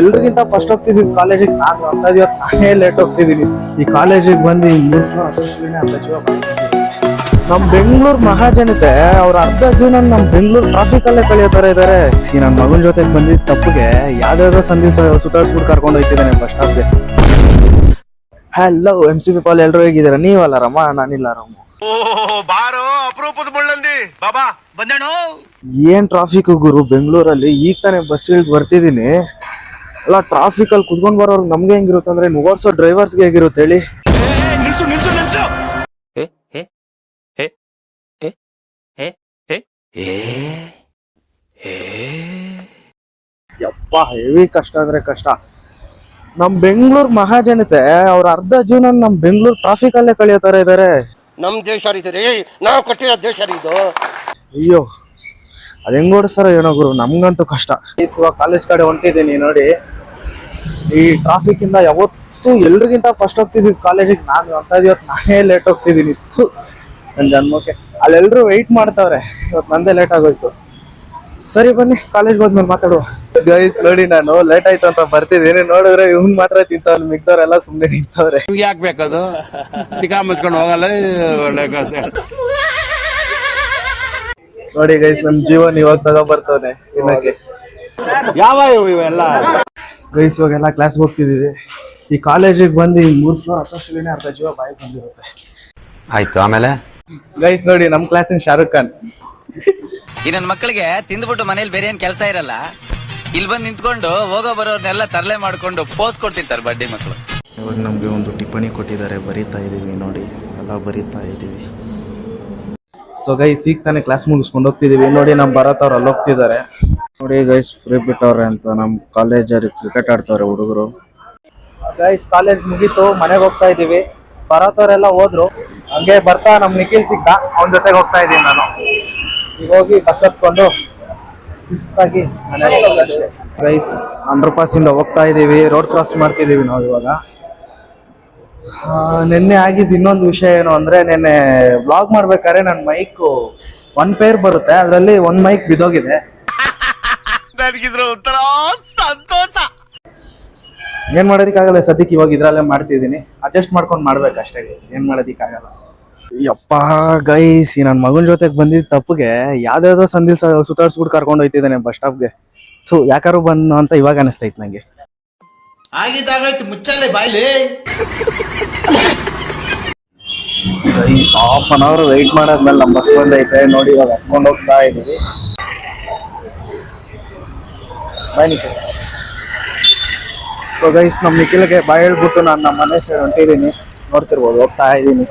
ಎಲ್ರಿಗಿಂತ first ಹೋಗ್ತಿದ್ದೀನಿ ಕಾಲೇಜಿಗೆ. ನಾನು ನಾನೇ ಲೇಟ್ ಹೋಗ್ತಿದ್ದೀನಿ. ಈ ಕಾಲೇಜಿಗೆ ಬಂದು ನಮ್ ಬೆಂಗಳೂರು ಮಹಾಜನತೆ ಅವ್ರ ಅರ್ಧ ಜೀವನ ನಮ್ ಬೆಂಗಳೂರು ಟ್ರಾಫಿಕ್ ಅಲ್ಲೇ ಕಳಿಯೋ ತರ ಇದಾರೆ. ನನ್ನ ಮಗನ ಜೊತೆಗೆ ಬಂದಿದ್ದ ತಪ್ಪಿಗೆ ಯಾವ್ದಾವ್ದೋ ಸಂಧಿ ಸುತ್ತಾಡ್ಸ್ಬಿಟ್ಟು ಕರ್ಕೊಂಡು ಹೋಗ್ತಿದ್ದಾನೆ ಬಸ್ ಸ್ಟಾಪ್ಗೆ. ಹಲೋ MCP ಪಾಲ್, ಎಲ್ರು ಹೇಗಿದ್ದೀರಾ? ನೀವಲ್ಲ ರಮ್ಮ, ನಾನಿಲ್ಲ ರಮ್ಮ. ಏನ್ ಟ್ರಾಫಿಕ್ ಗುರು ಬೆಂಗಳೂರಲ್ಲಿ. ಈಗ ತಾನೇ ಬಸ್ ಇಳಿದು ಬರ್ತಿದೀನಿ. ಅಲ್ಲ, ಟ್ರಾಫಿಕ್ ಅಲ್ಲಿ ಕುತ್ಕೊಂಡ್ ಬರೋರು ನಮ್ಗೆ ಹೆಂಗಿರುತ್ತೆ ಅಂದ್ರೆ ಓಡಿಸೋ ಡ್ರೈವರ್ಸ್ಗೆ ಹೇಗಿರುತ್ತೆ ಹೇಳಿ. ಯಪ್ಪ, ಹೆವಿ ಕಷ್ಟ ಅಂದ್ರೆ ಕಷ್ಟ. ನಮ್ ಬೆಂಗಳೂರು ಮಹಾಜನತೆ ಅವ್ರ ಅರ್ಧ ಜೀವನ ನಮ್ ಬೆಂಗಳೂರು ಟ್ರಾಫಿಕ್ ಅಲ್ಲೇ ಕಳಿಯೋ ತರ ಇದಾರೆ. ನಮ್ ದೇಶ ರೀ, ನಾವು ಕಟ್ಟಿರೋ ದೇಶ ಇದು. ಅಯ್ಯೋ, ಅದ್ ಹೆಂಗ್ ಓಡಿಸ್ತಾರ ಏನೋ ಗುರು, ನಮ್ಗಂತೂ ಕಷ್ಟ. ಇವಾಗ ಕಾಲೇಜ್ ಕಡೆ ಹೊಂಟಿದ್ದೀನಿ ನೋಡಿ. ಈ ಟ್ರಾಫಿಕ್ ಇಂದ ಯಾವತ್ತೂ ಎಲ್ರಿಗಿಂತ ಫಸ್ಟ್ ಹೋಗ್ತಿದ್ದೀನಿ ಕಾಲೇಜಿಗೆ. ನಾನೇ ಲೇಟ್ ಹೋಗ್ತಿದ್ದೀನಿ. ನನ್ನ ಜನ್ಮಕ್ಕೆ ಅಲ್ಲೆಲ್ರು ವೆಯ್ಟ್ ಮಾಡ್ತಾವ್ರೆ. ಇವತ್ತು ನಂದೇ ಲೇಟ್ ಆಗೋಯ್ತು. ಸರಿ ಬನ್ನಿ, ಕಾಲೇಜ್ಗೆ ಹೋದ್ಮೇಲೆ ಮಾತಾಡುವ. ಗೈಸ್ ನೋಡಿ, ನಾನು ಲೇಟ್ ಆಯ್ತು ಅಂತ ಬರ್ತಿದ್ದೀನಿ. ನೋಡಿದ್ರೆ ಇವ್ನ್ ಮಾತ್ರ ತಿಂತವ್ರು, ಮಿಗ್ದವ್ರೆಲ್ಲ ಸುಮ್ನೆ ನಿಂತವ್ರೆ. ಯಾಕೆ ಬೇಕದು ತಿಕಾ ಮುಚ್ಕೊಂಡು ಹೋಗಲ್ಲ. ಒಳ್ಳೆ ಕಥೆ ನೋಡಿ ಗೈಸ್, ನಮ್ ಜೀವನ್ ಇವಾಗ ತಗೊಬರ್ತವನೆ ಇನ್ನಕ್ಕೆ. ಯಾವ ಇವೆಲ್ಲ ಗೈಸ್ ಇವಾಗೆಲ್ಲ ಕ್ಲಾಸ್ಗೆ ಹೋಗ್ತಿದೀವಿ. ಈ ಕಾಲೇಜಿಗೆ ಬಂದು ಈ 3 ಫ್ಲೋರ್ ಹತ್ತಷ್ಟೇನೆ ಅರ್ಧ ಜೀವ ಬಾಯಿ ಬಂದಿರುತ್ತೆ. ಆಯ್ತು, ಆಮೇಲೆ ಗೈಸ್ ನೋಡಿ, ನಮ್ ಕ್ಲಾಸಿನ ಶಾರುಖ್ ಖಾನ್. ಈ ನನ್ನ ಮಕ್ಕಳಿಗೆ ತಿಂದ್ಬಿಟ್ಟು ಮನೇಲಿ ಬೇರೆ ಏನ್ ಕೆಲಸ ಇರಲ್ಲ, ಇಲ್ಲಿ ಬಂದು ನಿಂತ್ಕೊಂಡು ಹೋಗೋ ಬರೋರ್ನೆಲ್ಲ ತರಲೆ ಮಾಡ್ಕೊಂಡು ಪೋಸ್ ಕೊಡ್ತಿರ್ತಾರೆ ಬಡ್ಡಿ ಮಕ್ಕಳು. ಇವಾಗ ನಮ್ಗೆ ಒಂದು ಟಿಪ್ಪಣಿ ಕೊಟ್ಟಿದ್ದಾರೆ, ಬರೀತಾ ಇದೀವಿ ನೋಡಿ, ಎಲ್ಲ ಬರೀತಾ ಇದೀವಿ. ಸೊ ಗೈಸ್, ಈಗ ತಾನೇ ಕ್ಲಾಸ್ ಮುಗಿಸ್ಕೊಂಡು ಹೋಗ್ತಿದೀವಿ. ನೋಡಿ, ನಮ್ ಭರತ್ ಅವ್ರು ಅಲ್ಲಿ ಹೋಗ್ತಿದ್ದಾರೆ. ನೋಡಿ ಗೈಸ್, ಫ್ರೀ ಬಿಟ್ಟವ್ರೆ ಅಂತ ನಮ್ ಕಾಲೇಜಲ್ಲಿ ಕ್ರಿಕೆಟ್ ಆಡ್ತವ್ರೆ ಹುಡುಗರು. ಗೈಸ್, ಕಾಲೇಜ್ ಮುಗೀತು, ಮನೆಗೆ ಹೋಗ್ತಾ ಇದೀವಿ. ಭರತ್ ಅವರೆಲ್ಲ ಹೋದ್ರು. ಹಂಗೆ ಬರ್ತಾ ನಮ್ ನಿಖಿಲ್ ಸಿಗ್ದ, ಅವನ ಜೊತೆಗೆ ಹೋಗ್ತಾ ಇದೀನಿ ನಾನು. ಈಗ ಹೋಗಿ ಬಸ್ ಹತ್ಕೊಂಡು ಶಿಸ್ತಾಗಿ ಗೈಸ್ ಅಂಡರ್ ಪಾಸ್ ಇಂದ ಹೋಗ್ತಾ ಇದೀವಿ. ರೋಡ್ ಕ್ರಾಸ್ ಮಾಡ್ತಿದೀವಿ ನಾವು ಇವಾಗ. ನಿನ್ನೆ ಆಗಿದ್ದು ಇನ್ನೊಂದು ವಿಷಯ ಏನು ಅಂದ್ರೆ, ನಿನ್ನೆ ವ್ಲಾಗ್ ಮಾಡ್ಬೇಕಾದ್ರೆ ನನ್ನ ಮೈಕ್ 1 ಪೇರ್ ಬರುತ್ತೆ, ಅದರಲ್ಲಿ 1 ಮೈಕ್ ಬಿದ್ದೋಗಿದೆ. ಏನ್ ಮಾಡೋದಿಕ್ಕಾಗಲ್ಲ, ಸದ್ಯಕ್ಕೆ ಇವಾಗ ಇದ್ರಲ್ಲೇ ಮಾಡ್ತಿದ್ದೀನಿ. ಅಡ್ಜಸ್ಟ್ ಮಾಡ್ಕೊಂಡು ಮಾಡ್ಬೇಕಷ್ಟೇ ಗೈಸ್, ಏನ್ ಮಾಡೋದಿಕ್ಕಾಗಲ್ಲ. ಯಪ್ಪ ಗೈಸ್, ನನ್ನ ಮಗನ ಜೊತೆಗೆ ಬಂದಿದ್ದ ತಪ್ಪಿಗೆ ಯಾವ್ದಾವ್ದೋ ಸಂಧಿ ಸುತ್ತಾಡ್ಸ್ಬಿಟ್ಟು ಕರ್ಕೊಂಡು ಹೋಯ್ತಿದ್ದಾನೆ ಬಸ್ ಸ್ಟಾಪ್ಗೆ. ಯಾಕಾರು ಬಂದು ಅಂತ ಇವಾಗ ಅನಿಸ್ತೈತೆ ನಂಗೆ. ಆಗಿದ್ದಾಗಾಯ್ತು, ಮುಚ್ಚಲ್ಲೇ ಬಾಯ್ಲಿ. Guys, half an hour wait ಮಾಡಾದ್ಮೇಲೆ ನಮ್ಮ ಬಸ್ ಬಂದೈತೆ ನೋಡಿ. ಇವಾಗ ಹತ್ಕೊಂಡು ಹೋಗ್ತಾ ಇದೀವಿ. ಬಾಯ್ ನಿಖಿಲ್. ಸೊ ಗೈಸ್, ನಮ್ಮ ನಿಖಿಲ್ಗೆ ಬಾಯ್ ಹೇಳ್ಬಿಟ್ಟು ನಾನು ನಮ್ಮ ಮನೆ ಸೈಡ್ ಹೊಂಟಿದ್ದೀನಿ. ನೋಡ್ತಿರ್ಬೋದು, ಹೋಗ್ತಾ ಇದ್ದೀನಿ.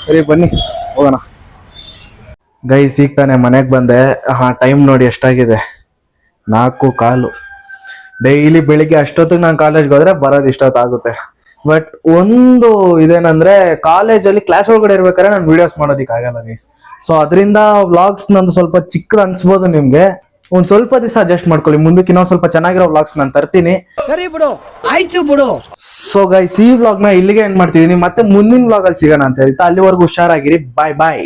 ಸರಿ ಬನ್ನಿ ಹೋಗೋಣ. ಗೈಸ್, ಈಗ ತಾನೇ ಮನೆಗೆ ಬಂದೆ. ಟೈಮ್ ನೋಡಿ ಎಷ್ಟಾಗಿದೆ, 4:15. ಡೈಲಿ ಬೆಳಿಗ್ಗೆ ಅಷ್ಟೊತ್ತಿಗೆ ನಾನು ಕಾಲೇಜ್ಗೆ ಹೋದ್ರೆ ಬರೋದು ಇಷ್ಟೊತ್ತಾಗುತ್ತೆ. ಬಟ್ ಒಂದು ಇದೇನಂದ್ರೆ, ಕಾಲೇಜಲ್ಲಿ ಕ್ಲಾಸ್ ಒಳಗಡೆ ಇರ್ಬೇಕಾದ್ರೆ ನಾನು ವಿಡಿಯೋಸ್ ಮಾಡೋದಿಕ್ಕಾಗಲ್ಲ ಗೈಸ್. ಸೊ ಅದರಿಂದ ವ್ಲಾಗ್ಸ್ ನಂದು ಸ್ವಲ್ಪ ಚಿಕ್ಕದು ಅನ್ಸ್ಬೋದು ನಿಮ್ಗೆ. ಒಂದ್ ಸ್ವಲ್ಪ ದಿವಸ ಅಡ್ಜಸ್ಟ್ ಮಾಡ್ಕೊಳ್ಳಿ. ಮುಂದಕ್ಕೆ ಇನ್ನೊಂದ್ ಸ್ವಲ್ಪ ಚೆನ್ನಾಗಿರೋ ವ್ಲಾಗ್ಸ್ ನಾನು ತರ್ತೀನಿ. ಸರಿ ಬಿಡು, ಆಯ್ತು ಬಿಡು. ಸೊ ಗೈಸ್, ಈ ವ್ಲಾಗ್ ನ ಇಲ್ಲಿಗೆ ಎಂಡ್ ಮಾಡ್ತಿದೀನಿ. ಮತ್ತೆ ಮುಂದಿನ ವ್ಲಾಗ್ ಅಲ್ಲಿ ಸಿಗೋಣ ಅಂತ ಹೇಳ್ತಾ, ಅಲ್ಲಿವರೆಗೂ ಹುಷಾರಾಗಿರಿ. ಬಾಯ್ ಬಾಯ್.